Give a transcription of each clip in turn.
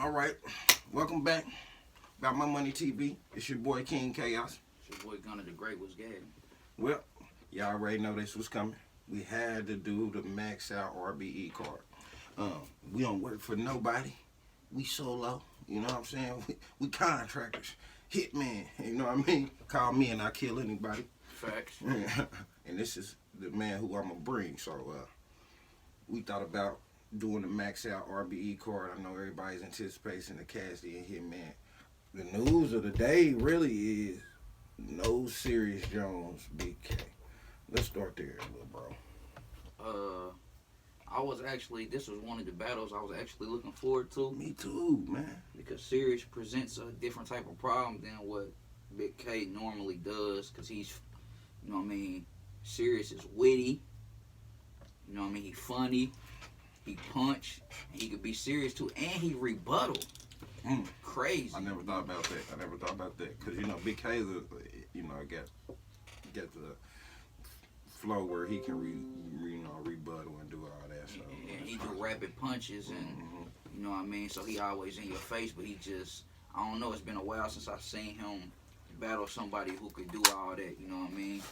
All right, welcome back. About My Money TV. It's your boy King Kaos. It's your boy Gunna the Great was gay. Well, y'all already know this was coming. We had to do the max out R.B.E card. We don't work for nobody. We solo. You know what I'm saying? We contractors, hitman. You know what I mean? Call me and I kill anybody. Facts. And this is the man who I'm gonna bring. So we thought about doing the max out R.B.E card. I know everybody's anticipating the Cassidy and Hitman. The news of the day really is no Serious Jones, Big K. Let's start there, little bro. This was one of the battles I was actually looking forward to. Me too, man. Because Serious presents a different type of problem than what Big K normally does. Because he's, you know what I mean, Serious is witty. You know what I mean, he funny. He punch. And he could be serious too. And he rebuttal. Crazy. I never thought about that. Because, you know, Big K is, got the flow where he can rebuttal and do all that. So and he do rapid punches and you know what I mean. So he always in your face, but he just, I don't know. It's been a while since I've seen him battle somebody who could do all that. You know what I mean.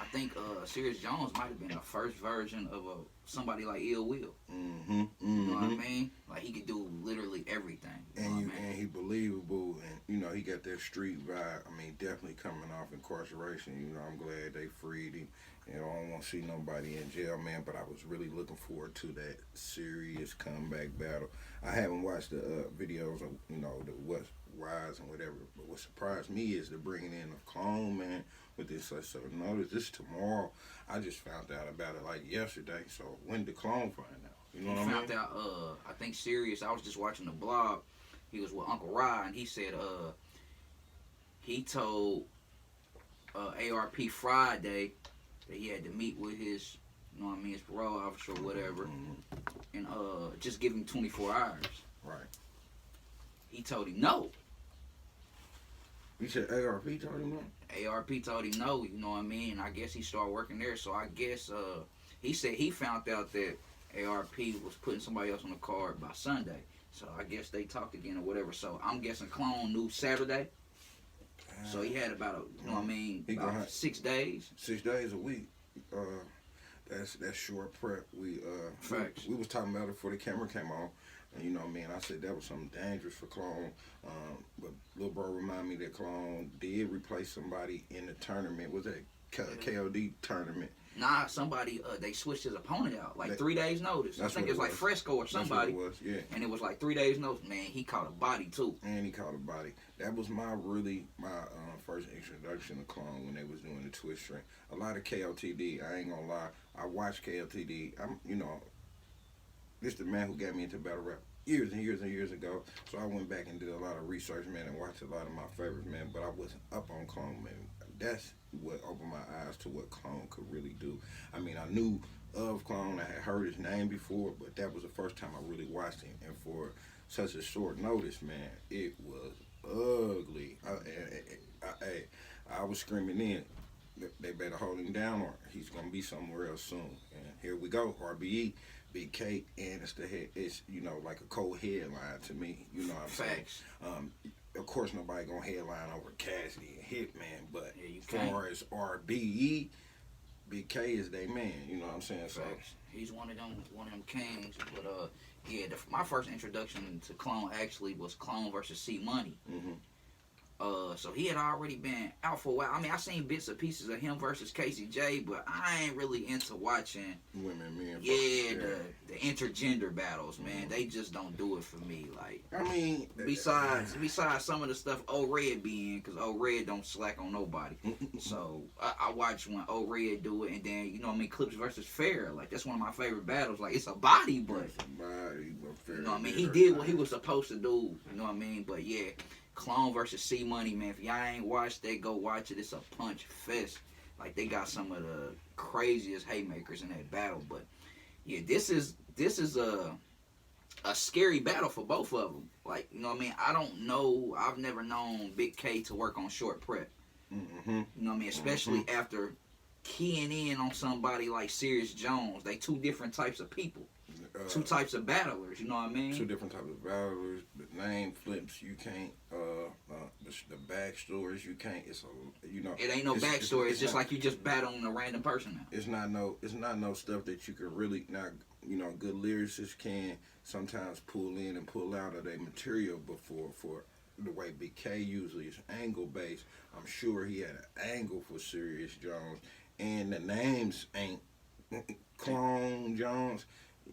I think Serious Jones might have been the first version of somebody like Ill Will. You know what I mean? Like he could do literally everything. And he believable, and you know he got that street vibe. I mean, definitely coming off incarceration. You know, I'm glad they freed him. You know, I don't want to see nobody in jail, man. But I was really looking forward to that Serious comeback battle. I haven't watched the videos of the what's rise and whatever. But what surprised me is the bringing in of Clone, man. With this, so notice this tomorrow. I just found out about it like yesterday. So when did Clone find out? You know what I mean? Found out. I think Serious. I was just watching the blog. He was with Uncle Rod, and he said he told ARP Friday that he had to meet with his, you know what I mean, his parole officer or whatever, and just give him 24 hours. Right. He told him no. You said ARP told him no? ARP told him no, you know what I mean? I guess he started working there, so I guess he said he found out that ARP was putting somebody else on the card by Sunday. So I guess they talked again or whatever. So I'm guessing Clone knew Saturday. So he had about, you know what I mean, about 6 days. 6 days a week. That's short prep. We was talking about it before the camera came on. And you know what I mean, I said that was something dangerous for Clone. But little bro reminded me that Clone did replace somebody in the tournament. Was that KOD tournament? Nah, somebody, they switched his opponent out. Like 3 days notice. I think it was like Fresco or somebody. That's what it was, yeah. And it was like 3 days notice. Man, he caught a body too. And he caught a body. That was my first introduction to Clone when they was doing the twist string. A lot of KOTD, I ain't gonna lie. I watched KOTD. This the man who got me into battle rap years and years and years ago. So I went back and did a lot of research, man, and watched a lot of my favorites, man. But I wasn't up on Clone, man. That's what opened my eyes to what Clone could really do. I mean, I knew of Clone. I had heard his name before, but that was the first time I really watched him. And for such a short notice, man, it was ugly. I was screaming in. They better hold him down or he's going to be somewhere else soon. And here we go, R.B.E. Big K, and it's like a cold headline to me. You know what I'm Facts. saying? Of course, nobody gonna headline over Cassidy and Hitman, but yeah, as far as R.B.E., Big K is their man. You know what I'm saying? So he's one of them kings. But my first introduction to Clone actually was Clone versus C Money. So he had already been out for a while. I mean, I seen bits and pieces of him versus Casey J, but I ain't really into watching women, men. The intergender battles, man. They just don't do it for me. Like, I mean, besides some of the stuff O-Red be in, because O-Red don't slack on nobody. So I watch when O-Red do it, and then you know what I mean, Clips versus Fair. Like that's one of my favorite battles. Like it's a body, but Fair, you know what I mean. He did what he was supposed to do. You know what I mean. But yeah. Clone versus C Money, man. If y'all ain't watched that, go watch it. It's a punch fest. Like they got some of the craziest haymakers in that battle. But yeah, this is a scary battle for both of them. Like you know what I mean. I don't know. I've never known Big K to work on short prep. You know what I mean. Especially after keying in on somebody like Serious Jones. They two different types of people. two types of battlers. You know what I mean? Two different types of battlers. The name flips, you can't. The backstories, you can't. It's a It ain't no backstory. It's just like you just battling a random person now. It's not no stuff that you can really not. Good lyricists can sometimes pull in and pull out of their material, but for the way Big K usually is angle based, I'm sure he had an angle for Serious Jones, and the names ain't Clone Jones.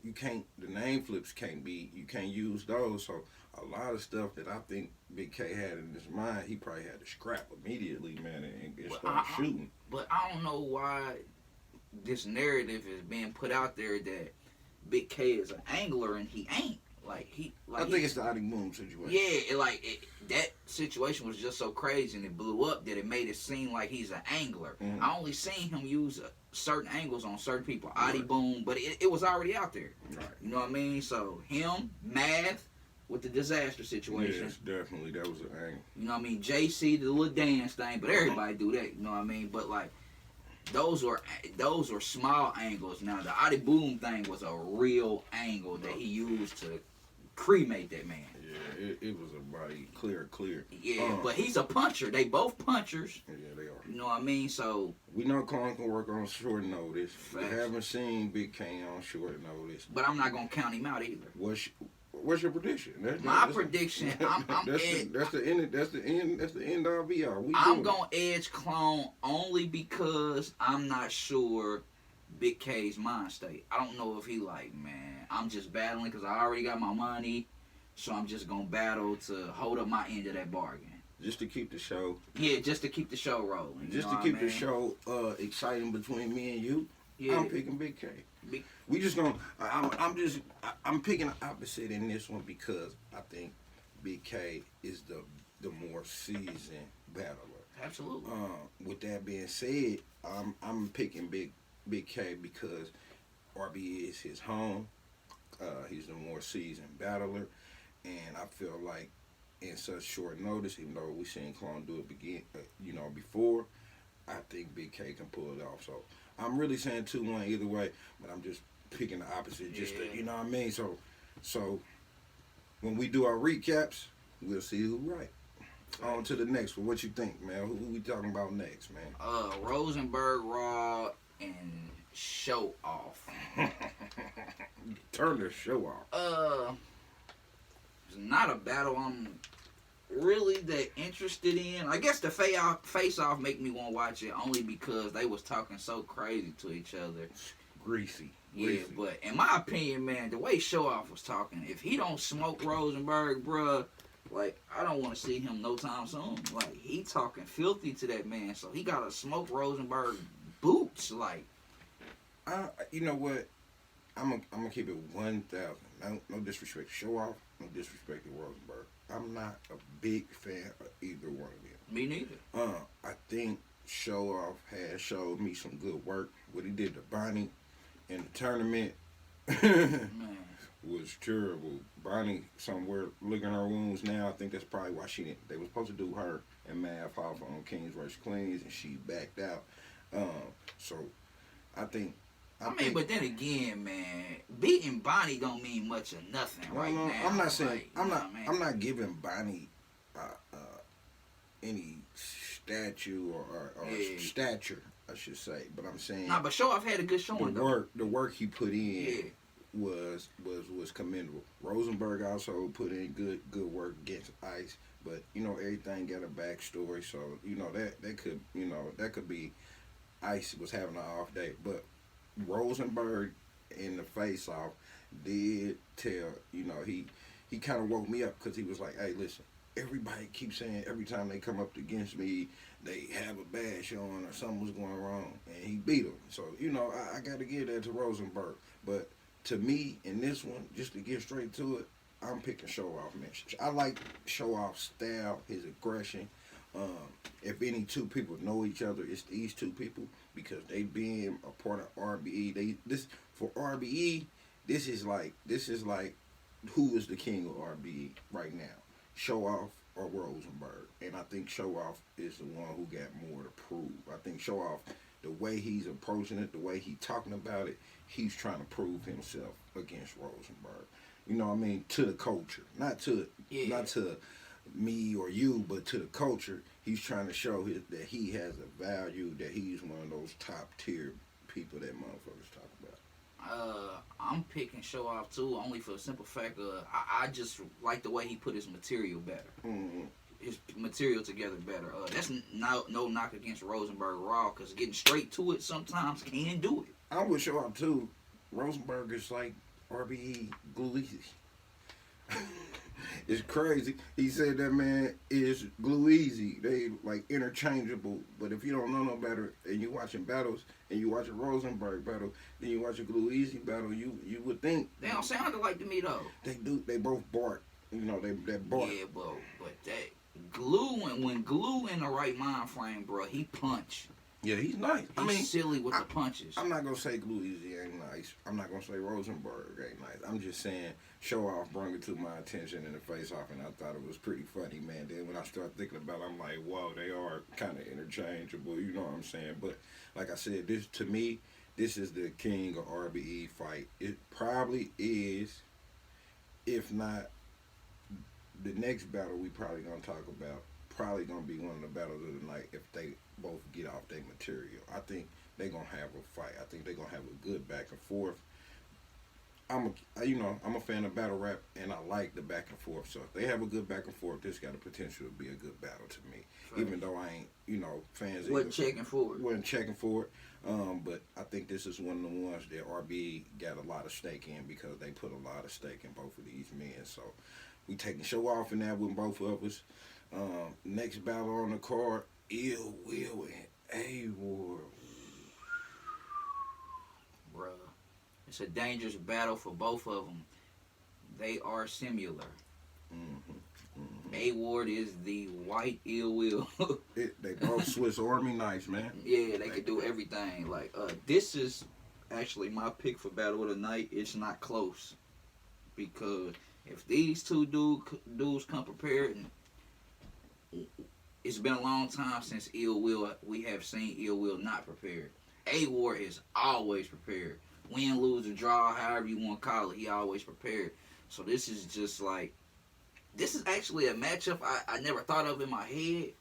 You can't. The name flips can't be. You can't use those. So a lot of stuff that I think Big K had in his mind, he probably had to scrap immediately, man, and start shooting. But I don't know why this narrative is being put out there that Big K is an angler and he ain't. I think it's the Adi Boom situation. Yeah, that situation was just so crazy and it blew up that it made it seem like he's an angler. Mm-hmm. I only seen him use certain angles on certain people, Adi Boom, but it was already out there. Right. You know what I mean? So him, Math, with the disaster situation. Yes, definitely, that was an angle. You know what I mean? JC, the little dance thing, but everybody do that. You know what I mean? But those were small angles. Now the Adi Boom thing was a real angle that he used to cremate that man. Yeah, it was a body clear. Yeah, but he's a puncher. They both punchers. Yeah, they are. You know what I mean? So we know Clone can work on short notice. Facts. We haven't seen Big K on short notice. But I'm not gonna count him out either. What's your prediction? My prediction, that's the end all be all. I'm gonna edge Clone only because I'm not sure Big K's mind state. I don't know if he man, I'm just battling because I already got my money, so I'm just gonna battle to hold up my end of that bargain. Just to keep the show. Yeah, just to keep the show rolling. Just to keep the show exciting between me and you. Yeah. I'm picking Big K. We just gonna. I'm picking the opposite in this one because I think Big K is the more seasoned battler. Absolutely. With that being said, I'm picking Big K because R.B.E is his home. He's the more seasoned battler, and I feel like in such short notice, even though we seen Clone do it before, I think Big K can pull it off. So I'm really saying 2-1 either way, but I'm just picking the opposite, just to, you know what I mean. So when we do our recaps, we'll see who's right. On to the next one. What you think, man? Who we talking about next, man? Rosenberg, Raw, and Show Off. Turn the show off. It's not a battle I'm really that interested in. I guess the face off make me want to watch it only because they was talking so crazy to each other. Greasy. Yeah, but in my opinion, man, the way Show Off was talking, if he don't smoke Rosenberg, bruh, I don't want to see him no time soon. He talking filthy to that man, so he gotta smoke Rosenberg boots. You know what? I'm gonna keep it 1,000. No disrespect to Show Off, no disrespect to Rosenberg. I'm not a big fan of either one of them. Me neither. I think Show Off has showed me some good work. What he did to Bonnie in the tournament was terrible. Bonnie somewhere licking her wounds now. I think that's probably why she didn't. They were supposed to do her and Mav off on Kings vs. Queens, and she backed out. So I think. But then again, man, beating Bonnie don't mean much of nothing now. I'm not saying I'm not giving Bonnie any statue or stature, I should say. But I'm saying but Show Off had a good showing. The work he put in was commendable. Rosenberg also put in good work against Ice, but everything got a backstory, so that could be Ice was having an off day, but Rosenberg in the face-off did tell, he kind of woke me up because he was like, hey, listen, everybody keeps saying every time they come up against me, they have a bad showing or something was going wrong, and he beat them. So, I got to give that to Rosenberg. But to me, in this one, just to get straight to it, I'm picking Show Off, man. I like Show Off's style, his aggression. If any two people know each other, it's these two people because they being a part of R.B.E. For R.B.E. This is like who is the king of R.B.E. right now? Show Off or Rosenberg? And I think Show Off is the one who got more to prove. I think Show Off the way he's approaching it, the way he's talking about it, he's trying to prove himself against Rosenberg. You know what I mean? To the culture, not to me or you, but to the culture. He's trying to show that he has a value, that he's one of those top tier people that motherfuckers talk about. I'm picking Show Off too, only for the simple fact of I just like the way he put his material better. Mm-hmm. His material together better. That's no knock against Rosenberg Raw, because getting straight to it sometimes can do it. I would Show Off too. Rosenberg is like R.B.E. glue easy. It's crazy. He said that man is glue easy. They like interchangeable. But if you don't know no better and you watching battles and you watch a Rosenberg battle, then you watch a glue easy battle, you would think they don't sound alike to me though. They do. They both bark. You know, they bark. Yeah, but that glue, when glue in the right mind frame, bro, he punch. Yeah, he's nice. He's silly with the punches. I'm not gonna say Glue Easy ain't nice. I'm not gonna say Rosenberg ain't nice. I'm just saying Show Off brought it to my attention in the face off, and I thought it was pretty funny, man. Then when I start thinking about it, I'm like, whoa, they are kind of interchangeable. You know what I'm saying? But like I said, this to me, this is the king of R.B.E. fight. It probably is, if not the next battle we probably gonna talk about. Probably gonna be one of the battles of the night if they both get off their material. I think they're gonna have a fight. I think they're gonna have a good back and forth. I'm a fan of battle rap, and I like the back and forth. So if they have a good back and forth, this got the potential to be a good battle to me. Right. Even though I ain't, fans wasn't checking for it. But I think this is one of the ones that R.B.E. got a lot of stake in, because they put a lot of stake in both of these men. So we taking Show Off in that with both of us. Next battle on the card, Ill Will and A-Ward. Bruh, it's a dangerous battle for both of them. They are similar. A-Ward is the white Ill Will. They both Swiss Army knives, man. Yeah, they could do everything. Like, this is actually my pick for battle of the night. It's not close, because if these two dudes come prepared, and it's been a long time since we have seen Ill Will not prepared. A-Ward is always prepared. Win, lose, or draw, however you want to call it, he always prepared. So this is just like, this is actually a matchup I never thought of in my head,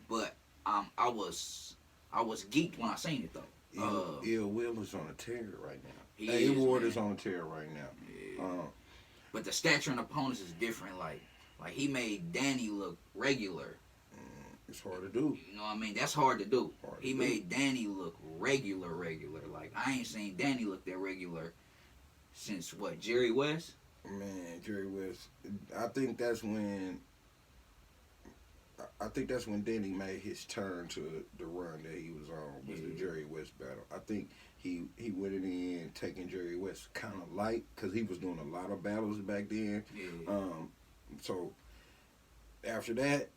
but I was geeked when I seen it though. Ill Will is on a tear right now. A-Ward is on a tear right now. Yeah. But the stature and opponents is different. Like he made Danny look regular. It's hard to do. You know what I mean? That's hard to do. He made Danny look regular. Like, I ain't seen Danny look that regular since, what, Jerry West? Man, Jerry West. I think that's when Danny made his turn to the run that he was on, was the Jerry West battle. I think he went in taking Jerry West kind of light, because he was doing a lot of battles back then. Yeah. So after that,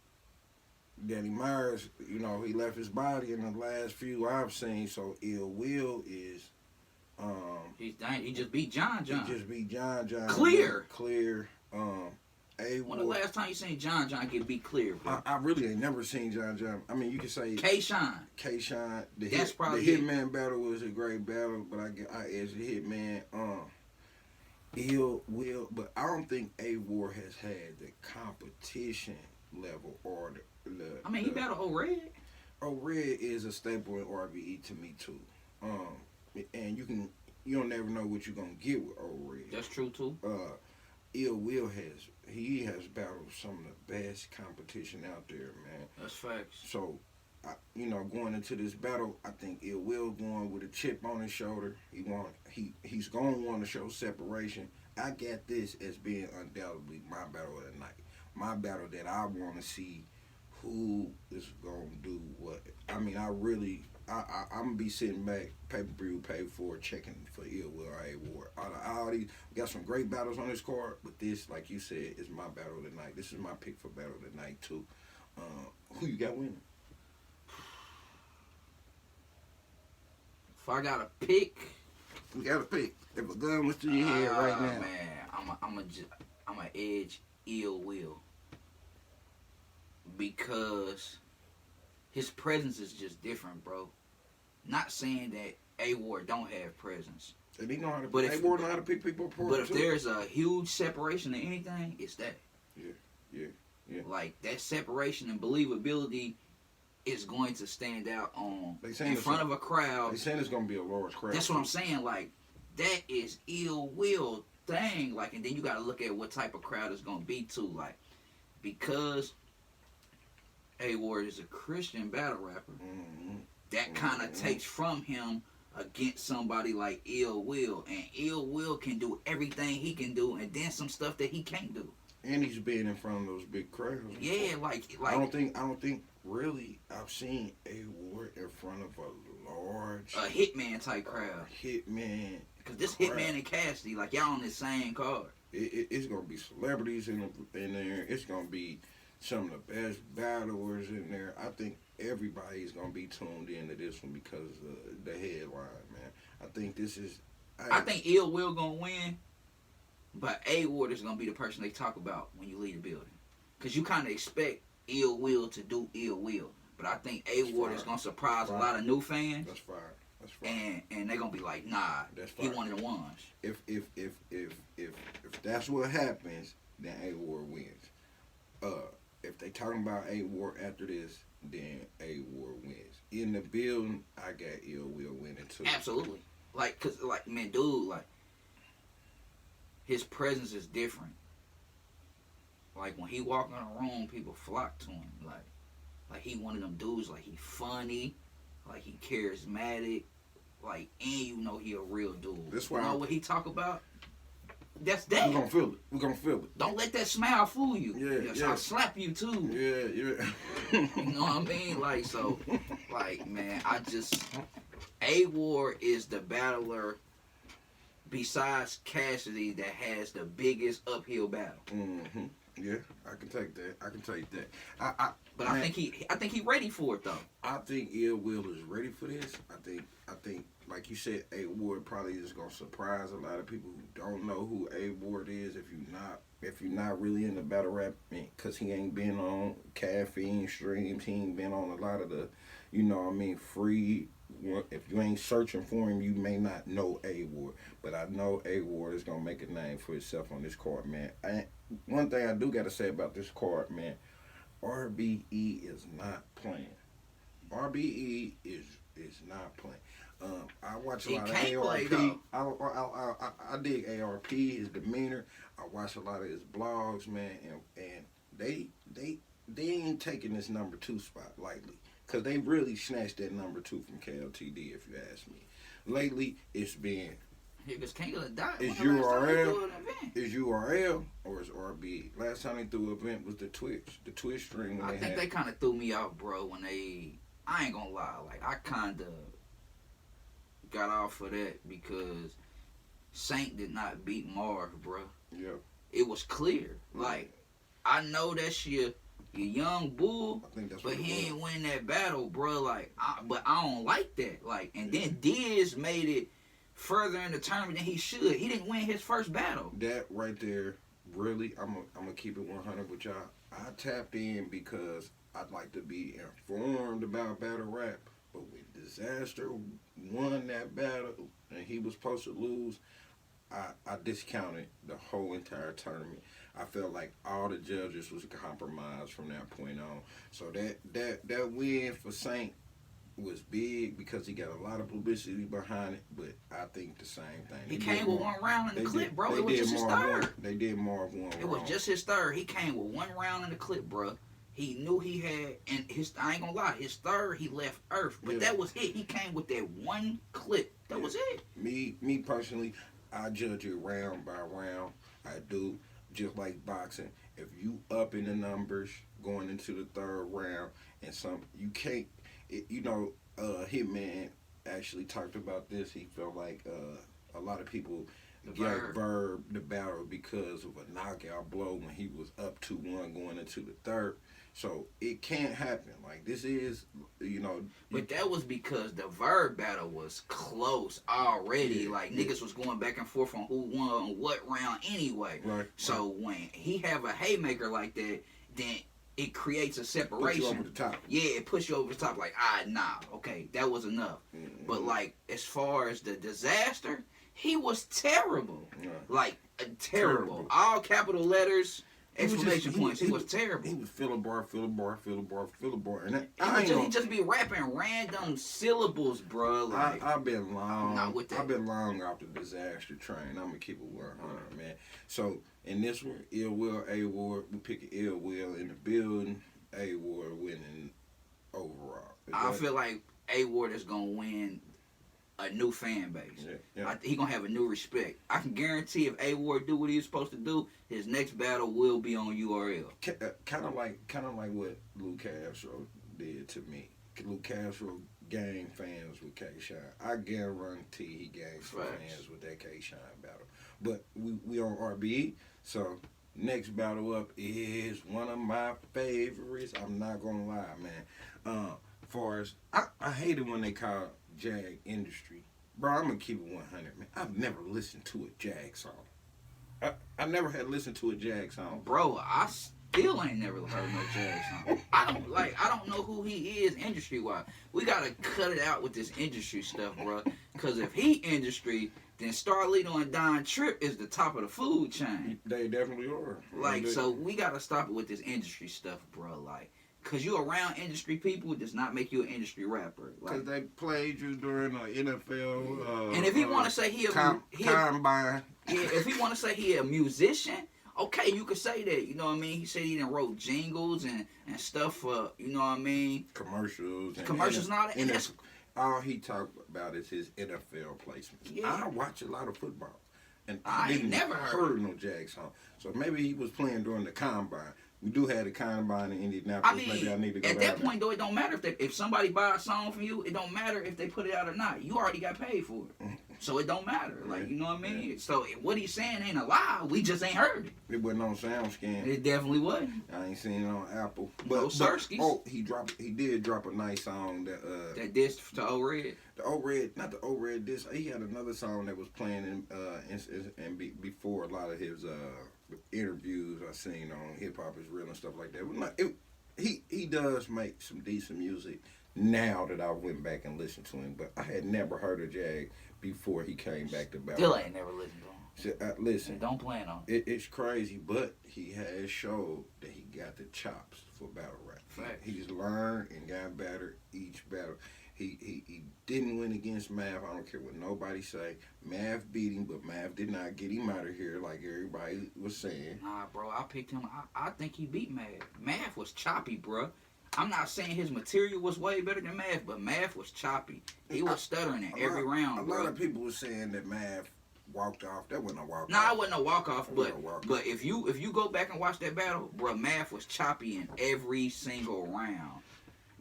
Danny Myers, he left his body in the last few I've seen. So Ill Will is, he just beat John. He just beat John. Clear. A-Ward. When the last time you seen John get beat clear, bro? I really ain't never seen John. I mean, you could say K-Shine. The Hitman battle was a great battle, but I edged the Hitman. Ill Will, but I don't think A-Ward has had the competition level or he battled O-Red. O-Red is a staple in R.B.E. to me too. And you don't never know what you're gonna get with O-Red. That's true too. Ill Will has battled some of the best competition out there, man. That's facts. So, going into this battle, I think Ill Will going with a chip on his shoulder. He's going to want to show separation. I got this as being undoubtedly my battle of the night. My battle that I want to see who is going to do what. I mean, I'm going to be sitting back, pay-per-view, pay for checking for Ill Will or A-Ward. All these, we got some great battles on this card, but this, like you said, is my battle of the night. This is my pick for battle of the night, too. Who you got winning? If I got a pick, we got a pick. If a gun was to your head right now, man, I'm a edge Ill Will, because his presence is just different, bro. Not saying that A Ward don't have presence. And he know how to. But A Ward know how to pick people apart. But if too. there's a huge separation in anything, it's that. Yeah. Like that separation and believability is going to stand out in front of a crowd. They saying it's gonna be a large crowd. That's what I'm saying. Like that is ill will thing. Like, and then you got to look at what type of crowd it's gonna be too. Like, because A Ward is a Christian battle rapper, that kind of takes from him against somebody like Ill Will, and Ill Will can do everything he can do, and then some stuff that he can't do. And he's been in front of those big crowds. Yeah, like I don't think really I've seen A Ward in front of a large Hitman type crowd. Hitman. Cause this Hitman and Cassidy, like y'all on the same card. It's gonna be celebrities in there. It's gonna be some of the best battlers in there. I think everybody's gonna be tuned into this one because of the headline, man. I think this is. I think Ill Will gonna win, but A Ward is gonna be the person they talk about when you leave the building, cause you kind of expect Ill Will to do Ill Will, but I think A Ward is gonna surprise a lot of new fans. That's fine. That's fine. And they're gonna be like, nah, he one of the ones. If that's what happens, then A Ward wins. If they talking about A Ward after this, then A Ward wins. In the building, I got Ill Will winning too. Absolutely. Like, cause like, man, dude, like, his presence is different. Like when he walk in a room, people flock to him. Like he one of them dudes. Like he funny, like he charismatic, like, and you know he a real dude. That's why. You know what he talk about? That's that. We gonna feel it. Don't let that smile fool you. Yeah. I'll slap you too. Yeah. You know what I mean? Like, so, like, man, A Ward is the battler besides Cassidy that has the biggest uphill battle. Mm-hmm. Yeah, I can take that. I can take that. But man, I think he ready for it though. I think Ill Will is ready for this. I think like you said, A Ward probably is gonna surprise a lot of people who don't know who A Ward is. If you're not really into battle rap, because he ain't been on caffeine streams, he ain't been on a lot of the, you know what I mean, free. If you ain't searching for him, you may not know A Ward. But I know A Ward is gonna make a name for himself on this card, man. One thing I do gotta say about this card, man, R.B.E. is not playing. R.B.E. is not playing. I watch a lot of A.R.P. I dig A.R.P. his demeanor. I watch a lot of his blogs, man, and they ain't taking this number 2 spot lightly. Because they really snatched that number 2 from KLTD, if you ask me. Lately, it's been... Because King of the Dot. Is URL or is R.B.E.? Last time they threw an event was the Twitch stream. I think they kind of threw me out, bro, when they... I ain't gonna lie. Like, I kind of got off for that because Saint did not beat Marv, bro. Yeah. It was clear. Like, I know that's your young bull, I think that's but what he ain't win that battle, bro. Like, but I don't like that. Like, and then Diz made it further in the tournament than he should. He didn't win his first battle. That right there, really, I'm gonna keep it 100 with y'all. I tapped in because I'd like to be informed about battle rap. But when Disaster won that battle and he was supposed to lose, I discounted the whole entire tournament. I felt like all the judges was compromised from that point on. So that win for Saint was big because he got a lot of publicity behind it, but I think the same thing. He came with one round in the clip, bro. It was just his third. They did more of one. It was just his third. He came with one round in the clip, bro. He knew he had, and I ain't gonna lie, his third, he left Earth. But that was it. He came with that one clip. That was it. Me personally, I judge it round by round. I do. Just like boxing. If you up in the numbers going into the third round and you can't, Hitman actually talked about this. He felt like a lot of people gave Verb the battle because of a knockout blow when he was up 2-1 going into the third. So it can't happen. Like this is, But that was because the Verb battle was close already. Like niggas was going back and forth on who won on what round anyway. Right. So when he have a haymaker like that, then it creates a Put separation. you over the top. Yeah, it puts you over the top. Like, nah, okay, that was enough. Mm-hmm. But like, as far as the disaster, he was terrible. Yeah. Like, terrible. All capital letters, exclamation points. He was terrible. He would fill a bar, and He just be rapping random syllables, bro. Like, I've been long. Not with that. I've been long off the disaster train. I'm gonna keep it 100, man. So in this one, Ill Will, A Ward, we pick Ill Will in the building. A Ward winning overall. I feel like A Ward is gonna win a new fan base. Yeah. He gonna have a new respect. I can guarantee if A Ward do what he's supposed to do, his next battle will be on URL. Kind of like what Lou Castro did to me. Lou Castro gained fans with K-Shine. I guarantee he gained fans with that K-Shine battle. But we on R.B.E, so next battle up is one of my favorites. I'm not gonna lie, man. Far as I hate it when they call Jag industry. Bro, I'm gonna keep it 100, man. I've never listened to a Jag song. I never had listened to a Jag song. Bro, I still ain't never heard no Jag song. I don't know who he is industry wise. We gotta cut it out with this industry stuff, bro. Cause if he industry, then Starlito and Don Trip is the top of the food chain. They definitely are. Like, so we gotta stop it with this industry stuff, bro. Like, cause you around industry people does not make you an industry rapper. Like, cause they played you during the NFL. And if he want to say combine. Yeah, if he want to say he a musician, okay, you could say that. You know what I mean? He said he done wrote jingles and stuff for, you know what I mean? Commercials and all that. And that's, all he talked about is his NFL placements. Yeah. I watch a lot of football. And I ain't never heard no Jag song. So maybe he was playing during the combine. We do have the combine in Indianapolis. I mean, maybe I need to go at that point, though, it don't matter if somebody buy a song from you. It don't matter if they put it out or not. You already got paid for it, so it don't matter. Like, you know what I mean? Yeah. So what he's saying ain't a lie. We just ain't heard it. It wasn't on SoundScan. It definitely wasn't. I ain't seen it on Apple. No Sirskis. He did drop a nice song that diss to O-Red. The O-Red, not the O-Red diss. He had another song that was playing before a lot of his interviews I seen on Hip Hop Is Real and stuff like that. He does make some decent music now that I went back and listened to him, but I had never heard of Jag before he came back to battle. Still ain't never listened to him. So, listen, don't plan on it's crazy, but he has showed that he got the chops for battle rap. He's learned and got better each battle. He didn't win against Mav. I don't care what nobody say. Mav beat him, but Mav did not get him out of here like everybody was saying. Nah, bro, I picked him. I think he beat Mav. Mav was choppy, bro. I'm not saying his material was way better than Mav, but Mav was choppy. He was stuttering in every round, bro. A lot of people were saying that Mav walked off. That wasn't a walk off. Nah, it wasn't a walk off, but if you go back and watch that battle, bro, Mav was choppy in every single round.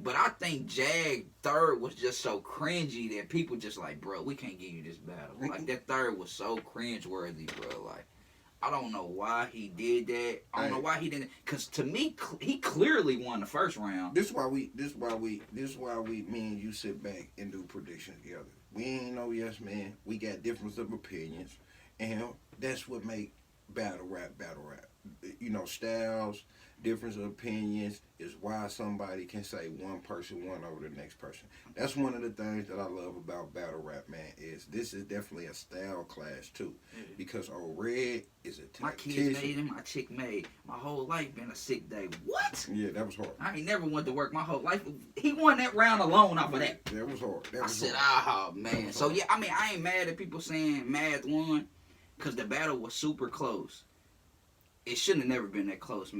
But I think Jag third was just so cringy that people just like, bro, we can't give you this battle. Like, that third was so cringeworthy, bro. Like, I don't know why he did that. I don't know why he didn't. Cause to me, he clearly won the first round. This why we, me and you sit back and do predictions together. We ain't no yes man. We got difference of opinions, and that's what make battle rap. You know, styles. Difference of opinions is why somebody can say one person won over the next person. That's one of the things that I love about battle rap, man, is this is definitely a style clash too. Because O-Red is a tactician. My kids made him, my chick made. My whole life been a sick day. What? Yeah, that was hard. I ain't never went to work my whole life. He won that round alone off of that. That was hard. I said, oh, man. So, yeah, I mean, I ain't mad at people saying Math won because the battle was super close. It shouldn't have never been that close.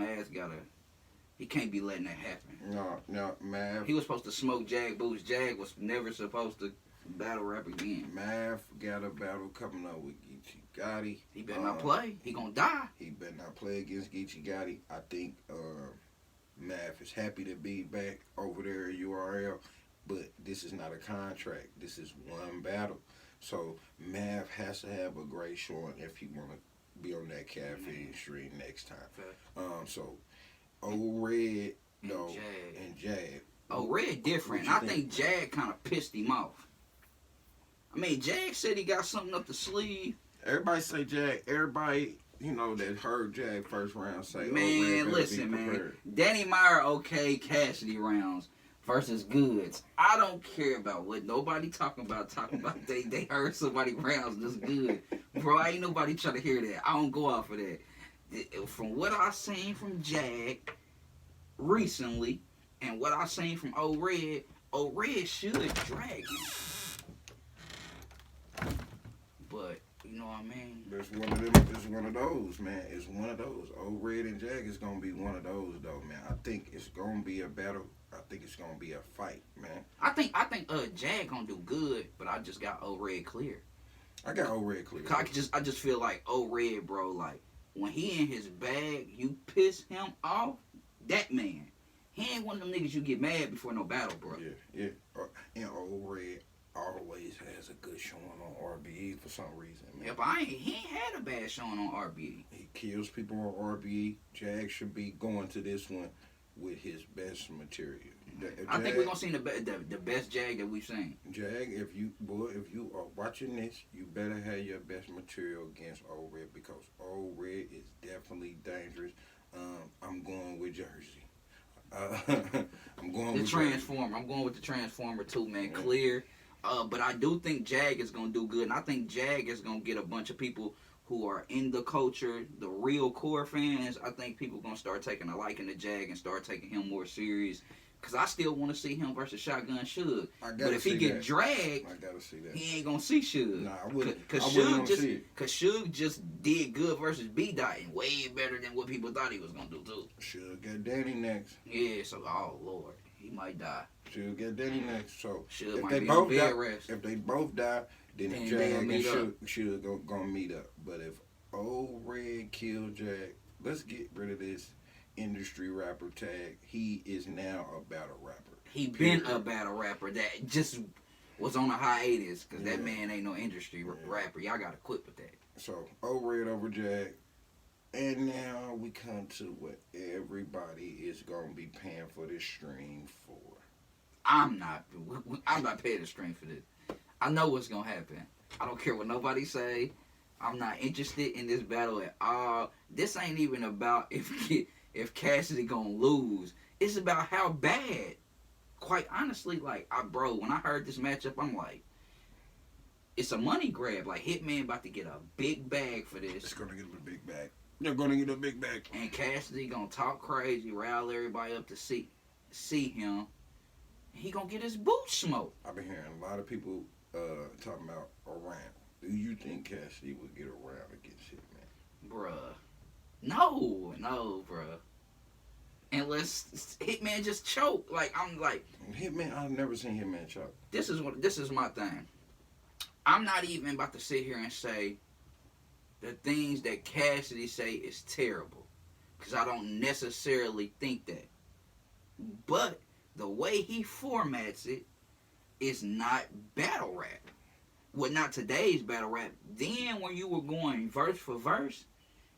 He can't be letting that happen. No, Mav. He was supposed to smoke Jag boots. Jag was never supposed to battle rap again. Mav got a battle coming up with Geechee Gotti. He better not play. He gonna die. He better not play against Geechee Gotti. I think Mav is happy to be back over there at URL, but this is not a contract. This is one battle. So Mav has to have a great showing if he want to be on that caffeine stream next time. So O-Red, and Jag. O-Red different. I think Jag kind of pissed him off. I mean, Jag said he got something up the sleeve. Everybody say Jag. Everybody that heard Jag first round say, Man, listen, man. Danny Meyer, okay, Cassidy rounds versus Goods. I don't care about what nobody talking about. They heard somebody rounds this good. Bro, ain't nobody trying to hear that. I don't go off of that. From what I seen from Jag recently and what I seen from O-Red should drag him. But, you know what I mean? It's one of those, man. It's one of those. O-Red and Jag is going to be one of those, though, man. I think it's going to be a battle. I think it's going to be a fight, man. I think Jag going to do good, but I just got O-Red clear. I got O-Red clear. I just feel like O-Red, bro, like, when he in his bag, you piss him off, that man. He ain't one of them niggas you get mad before no battle, bro. Yeah. And O-Red always has a good showing on R.B.E. for some reason, man. Yeah, but he ain't had a bad showing on R.B.E. He kills people on R.B.E. Jag should be going to this one with his best material. I think we're gonna see the best Jag that we've seen. Jag, if you are watching this, you better have your best material against O-Red because O-Red is definitely dangerous. I'm going with Jersey. I'm going with Transformer. Jersey. I'm going with the Transformer too, man. Yeah. Clear. But I do think Jag is gonna do good, and I think Jag is gonna get a bunch of people who are in the culture, the real core fans. I think people gonna start taking a liking to Jag and start taking him more serious. Cause I still want to see him versus Shotgun Suge. But if he get dragged, I gotta see that. He ain't gonna see Suge. Nah, I wouldn't. Cause Suge just did good versus B-Dot and way better than what people thought he was gonna do too. Suge got Danny next. Yeah, so oh Lord, he might die. Suge got Danny next. So Suge if they both die, then Jag and Suge gonna meet up. But if O-Red kill Jag, let's get rid of this industry rapper tag. He is now a battle rapper. He been a battle rapper that just was on a hiatus because that man ain't no industry rapper. Y'all gotta quit with that. So O-Red over Jag, and now we come to what everybody is gonna be paying for this stream for. I'm not paying the stream for this. I know what's gonna happen. I don't care what nobody say. I'm not interested in this battle at all. This ain't even about if Cassidy gonna lose. It's about how bad. Quite honestly, like, when I heard this matchup, I'm like, it's a money grab. Like, Hitman about to get a big bag for this. It's gonna get a big bag. They're gonna get a big bag. And Cassidy gonna talk crazy, rile everybody up to see him. He gonna get his boots smoked. I've been hearing a lot of people talking about a round. Do you think Cassidy would get a round against Hitman? Bruh. No, bruh. Unless Hitman just choke. Like, I'm like... Hitman, I've never seen Hitman choke. This is my thing. I'm not even about to sit here and say the things that Cassidy say is terrible. Because I don't necessarily think that. But the way he formats it is not battle rap. Well, not today's battle rap. Then when you were going verse for verse,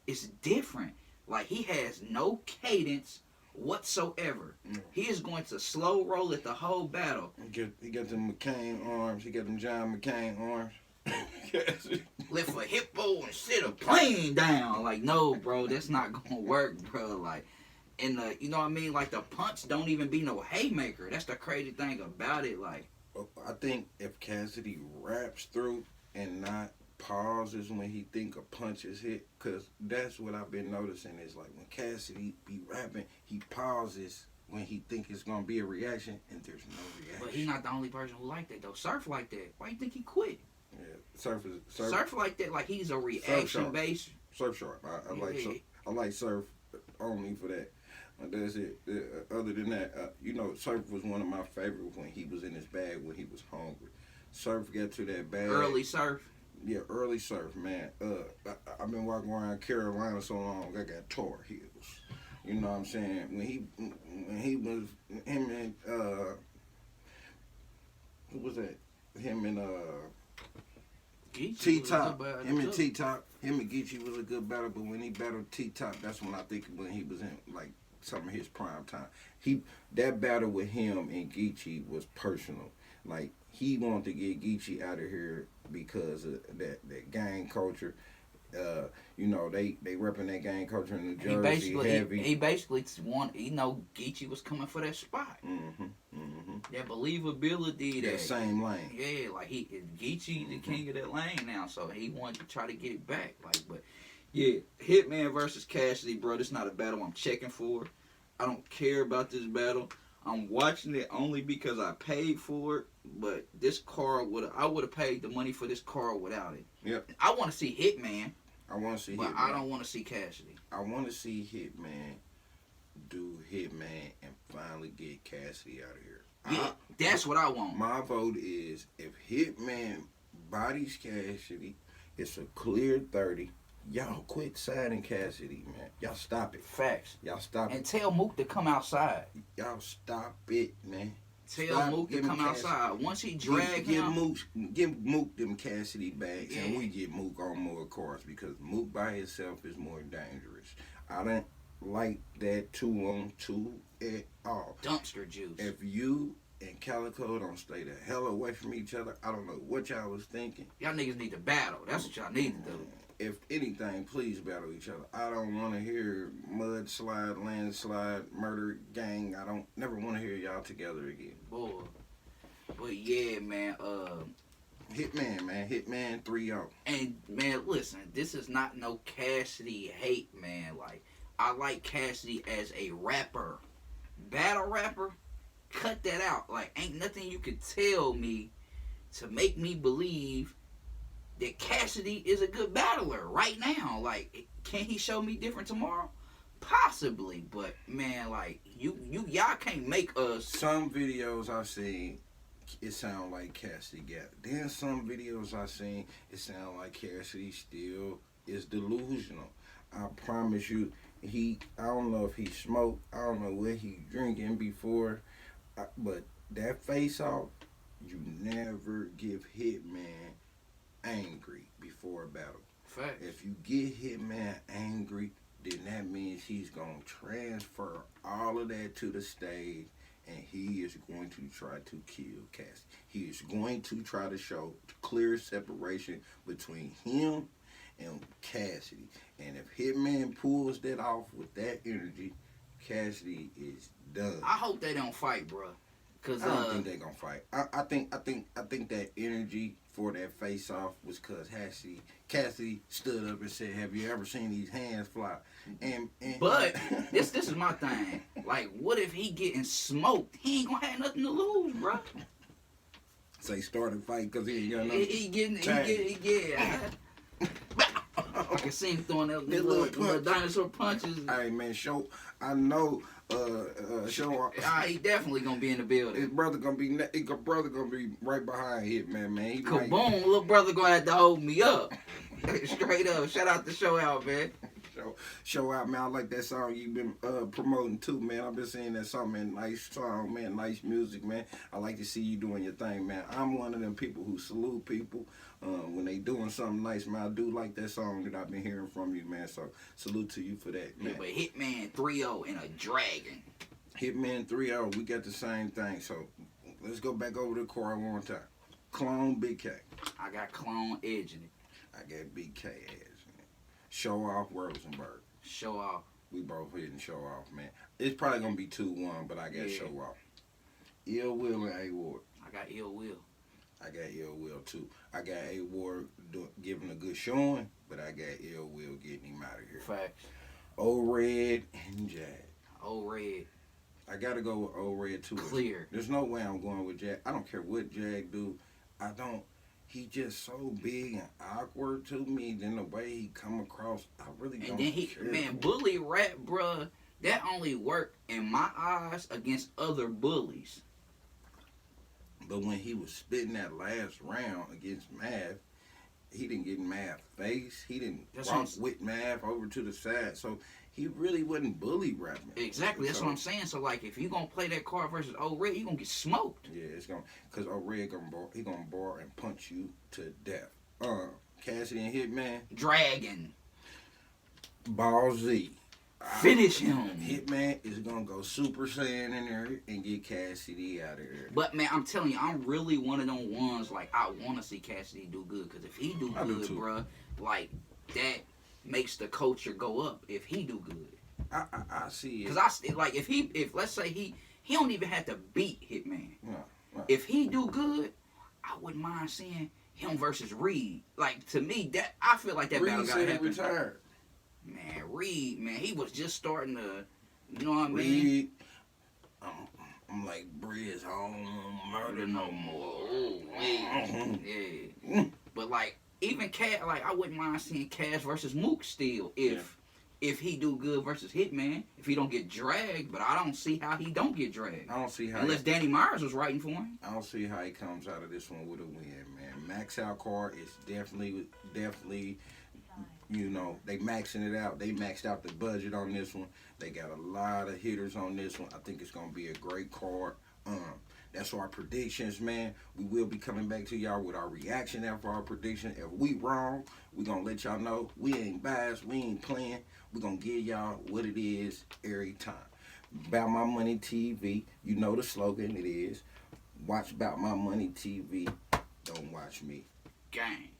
it's different. Like, he has no cadence whatsoever. He is going to slow roll it the whole battle. He got them McCain arms. He got them John McCain arms. Lift a hippo and sit a plane down. Like, no, bro, that's not gonna work, bro. Like, and you know what I mean? Like, the punch don't even be no haymaker. That's the crazy thing about it. Like, I think if Cassidy raps through and not pauses when he think a punch is hit, because that's what I've been noticing is like when Cassidy be rapping, he pauses when he think it's gonna be a reaction, and there's no reaction. But he's not the only person who like that though. Surf like that. Why you think he quit? Yeah, Surf like that. Like, he's a reaction based. Surf sharp. I like Surf only for that. That's it. Other than that, Surf was one of my favorites when he was in his bag when he was hungry. Surf got to that bag. Early Surf. Yeah, early Surf, man. I've been walking around Carolina so long, I got Tar Heels. You know what I'm saying? When he was him and who was that? Him and T-Top. Him and T-Top. Him and Geechee was a good battle, but when he battled T-Top, that's when I think when he was in like some of his prime time. That battle with him and Geechee was personal. Like, he wanted to get Geechee out of here because of that gang culture. You know, they repping that gang culture in New Jersey. He basically want, you know, Geechee was coming for that spot. That believability. That same lane. Yeah, like Geechee the king of that lane now, so he wanted to try to get it back. Like, but yeah, Hitman versus Cassidy, bro. This not a battle I'm checking for. I don't care about this battle. I'm watching it only because I paid for it. But this card I would have paid the money for this card without it. Yep. I want to see Hitman. I want to see but Hitman. I don't want to see Cassidy. I want to see Hitman do Hitman and finally get Cassidy out of here. Yeah, that's what I want. My vote is if Hitman bodies Cassidy, it's a clear 30. Y'all quit signing Cassidy, man. Y'all stop it. Facts. Y'all stop and it. Tell Mook to come outside. Y'all stop it, man. Tell Mook to come outside. Once he drag him. Give Mook them Cassidy bags, Yeah. and we get Mook on more cars because Mook by himself is more dangerous. I don't like that 2-on-2 at all. Dumpster juice. If you and Calico don't stay the hell away from each other, I don't know what y'all was thinking. Y'all niggas need to battle. That's what y'all need to do. If anything, please battle each other. I don't want to hear mudslide, landslide, murder, gang. I don't never want to hear y'all together again. Boy. But yeah, man. Hitman, man. Hitman 3-0. And man, listen, this is not no Cassidy hate, man. Like, I like Cassidy as a rapper. Battle rapper, cut that out. Like, ain't nothing you could tell me to make me believe that Cassidy is a good battler right now. Like, can he show me different tomorrow? Possibly, but man, like y'all can't make us. Some videos I've seen, it sound like Cassidy got it. Then some videos I've seen, it sound like Cassidy still is delusional. I promise you, I don't know if he smoked, I don't know what he drinking before, but that face off, you never give Hitman angry before a battle. Fact. If you get Hitman angry, then that means he's going to transfer all of that to the stage, and he is going to try to kill Cassidy. He is going to try to show clear separation between him and Cassidy. And if Hitman pulls that off with that energy, Cassidy is done. I hope they don't fight, bro. Cause I don't think they're gonna fight. I think that energy for that face off was cause Cassidy stood up and said, "Have you ever seen these hands fly?" But this is my thing. Like, what if he getting smoked? He ain't gonna have nothing to lose, bro. So he started fighting cause he ain't got nothing. Yeah. I can see him throwing that little dinosaur punches. Hey man, I know. He definitely gonna be in the building. His brother gonna be right behind Hitman, man. Kaboom, little brother gonna have to hold me up. Straight up. Shout out to Show Out, man. Show Out, man. I like that song you've been promoting too, man. I've been saying that song, man. Nice song, man. Nice music, man. I like to see you doing your thing, man. I'm one of them people who salute people when they doing something nice, man. I do like that song that I've been hearing from you, man. So salute to you for that, man. Yeah, but Hitman 3-0 and a dragon. Hitman 3-0, we got the same thing. So let's go back over the car one time. Clone Big K. I got Clone edging it. I got Big K edging it. Show Off Rosenberg. Show Off. We both hitting Show Off, man. It's probably gonna be 2-1, but I got Show Off. Ill Will and A Ward. I got Ill Will. I got Ill Will too. I got A Ward giving a good showing, but I got Ill Will getting him out of here. Facts. O-Red and Jag. O-Red. I gotta go with O-Red too. Clear. There's no way I'm going with Jag. I don't care what Jag do. He just so big and awkward to me. Then the way he come across, I really don't care. Man, bully rap, bruh, that only worked in my eyes against other bullies. But when he was spitting that last round against Mav, he didn't get Mav face. He didn't walk with Mav over to the side. So he really wasn't bully rapping. Exactly, that's what I'm saying. So like, if you gonna play that card versus O-Red, you gonna get smoked. Yeah, it's gonna, cause O-Red gonna bar and punch you to death. Cassidy and Hitman. Dragon. Ball Z. Finish him. Hitman is gonna go Super Saiyan in there and get Cassidy out of there. But man, I'm telling you, I'm really one of them ones. Like, I want to see Cassidy do good, cause if he do good, bruh, like that makes the culture go up if he do good. I see it. Cause if let's say he don't even have to beat Hitman. Yeah. If he do good, I wouldn't mind seeing him versus Reed. Like, to me, that I feel like that battle Reed got said he happen. retired. Man, Reed, man, he was just starting to, you know what I mean? Reed, I'm like, Breeze home, murder no more. Oh, yeah. But like, even Cass, like, I wouldn't mind seeing Cass versus Mook still if he do good versus Hitman. If he don't get dragged, but I don't see how he don't get dragged. I don't see how. Unless Danny Myers was writing for him. I don't see how he comes out of this one with a win, man. Max out card is definitely, you know, they maxing it out. They maxed out the budget on this one. They got a lot of hitters on this one. I think it's gonna be a great card. That's our predictions, man. We will be coming back to y'all with our reaction after our prediction. If we wrong, we gonna let y'all know. We ain't biased. We ain't playing. We gonna give y'all what it is every time. About My Money TV. You know the slogan. It is watch About My Money TV. Don't watch me. Gang.